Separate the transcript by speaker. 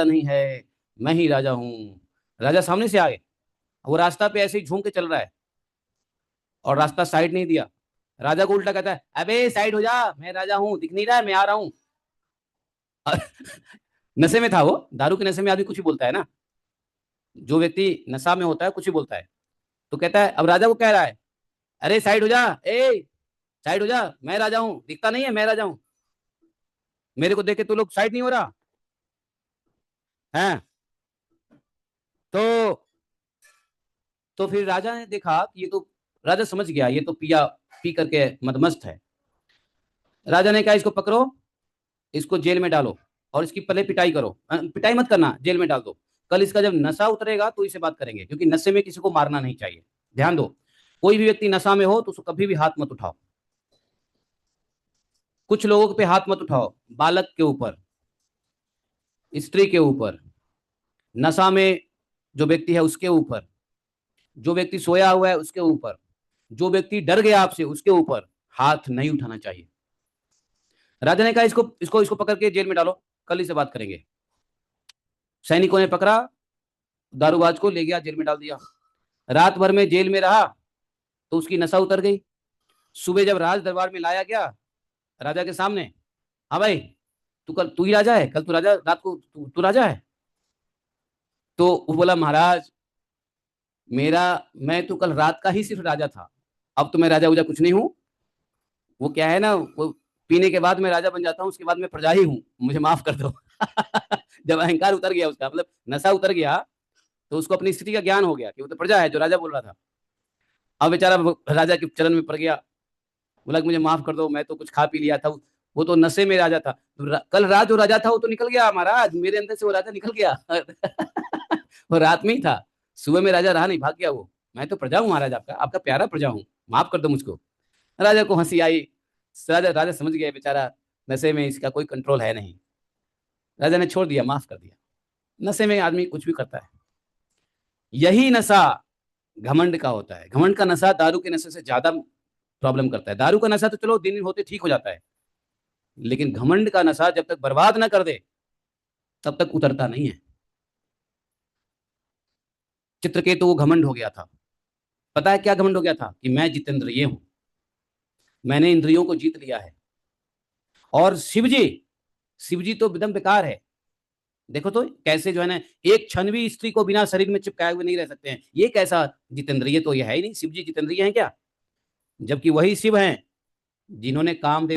Speaker 1: नहीं है, मैं ही राजा हूँ। राजा सामने से आ गए, वो रास्ता पे ऐसे ही झूम के चल रहा है और रास्ता साइड नहीं दिया। राजा को उल्टा कहता है, अबे साइड हो जा, मैं राजा हूँ, दिख नहीं रहा है, मैं आ रहा हूँ। नशे में था वो, दारू के नशे में आदमी कुछ भी बोलता है ना। जो व्यक्ति नशा में होता है कुछ भी बोलता है। तो कहता है, अब राजा को कह रहा है, अरे साइड हो जा, ए साइड हो जा, मैं राजा हूँ, दिखता नहीं है, मैं राजा हूँ। मेरे को देख के तू लोग साइड नहीं हो रहा है। तो तो फिर राजा ने देखा कि ये तो, राजा समझ गया ये तो पिया पी करके मदमस्त है। राजा ने कहा, इसको पकड़ो, इसको जेल में डालो और इसकी पहले पिटाई करो। पिटाई मत करना, जेल में डाल दो। कल इसका जब नशा उतरेगा तो इसे बात करेंगे, क्योंकि नशे में किसी को मारना नहीं चाहिए। ध्यान दो, कोई भी व्यक्ति नशा में हो तो उसको कभी भी हाथ मत उठाओ। कुछ लोगों पे हाथ मत उठाओ, बालक के ऊपर, स्त्री के ऊपर, नशा में जो व्यक्ति है उसके ऊपर, जो व्यक्ति सोया हुआ है उसके ऊपर, जो व्यक्ति डर गया आपसे उसके ऊपर हाथ नहीं उठाना चाहिए। राजा ने कहा, इसको इसको इसको पकड़ के जेल में डालो, कल इसे बात करेंगे। सैनिकों ने पकड़ा, दारूबाज को ले गया, जेल में डाल दिया। रात भर में जेल में रहा तो उसकी नशा उतर गई। सुबह जब राज दरबार में लाया गया राजा के सामने, हाँ भाई, तू कल तू ही राजा है, कल तू राजा, रात को तू राजा है। तो वो बोला, महाराज मेरा, मैं तो कल रात का ही सिर्फ राजा था, अब तो मैं राजा उजा कुछ नहीं हूँ। वो क्या है ना, वो पीने के बाद मैं राजा बन जाता हूँ, उसके बाद मैं प्रजा ही हूँ, मुझे माफ कर दो। जब अहंकार उतर गया उसका, मतलब नशा उतर गया, तो उसको अपनी स्थिति का ज्ञान हो गया कि वो तो प्रजा है, जो राजा बोल रहा था। अब बेचारा राजा के चरण में पड़ गया, बोला कि मुझे माफ कर दो, मैं तो कुछ खा पी लिया था, वो तो नशे में राजा था। तो कल रात जो राजा था वो तो निकल गया महाराज, मेरे अंदर से वो राजा निकल गया। वो रात में ही था, सुबह में राजा रहा नहीं, भाग गया वो। मैं तो प्रजा हूँ महाराज, आपका आपका प्यारा प्रजा हूँ, माफ कर दो मुझको। राजा को हंसी आई। राजा राजा समझ गया बेचारा नशे में इसका कोई कंट्रोल है नहीं। राजा ने छोड़ दिया, माफ कर दिया। नशे में आदमी कुछ भी करता है। यही नशा घमंड का होता है। घमंड का नशा दारू के नशे से ज्यादा प्रॉब्लम करता है। दारू का नशा तो चलो दिन होते ठीक हो जाता है, लेकिन घमंड का नशा जब तक बर्बाद ना कर दे तब तक उतरता नहीं है। चित्रकेतु वो घमंड हो गया था। पता है क्या घमंड हो गया था? कि मैं जितेंद्रिय हूं, मैंने इंद्रियों को जीत लिया है। और शिवजी तो एकदम बेकार है। देखो तो कैसे जो है ना, एक क्षण भी स्त्री को बिना शरीर में चिपकाए हुए नहीं रह सकते हैं। ये कैसा जितेंद्रिय, तो ये है ही नहीं। शिव जी जितेंद्रिय हैं क्या? जबकि वही शिव हैं जिन्होंने कामदेव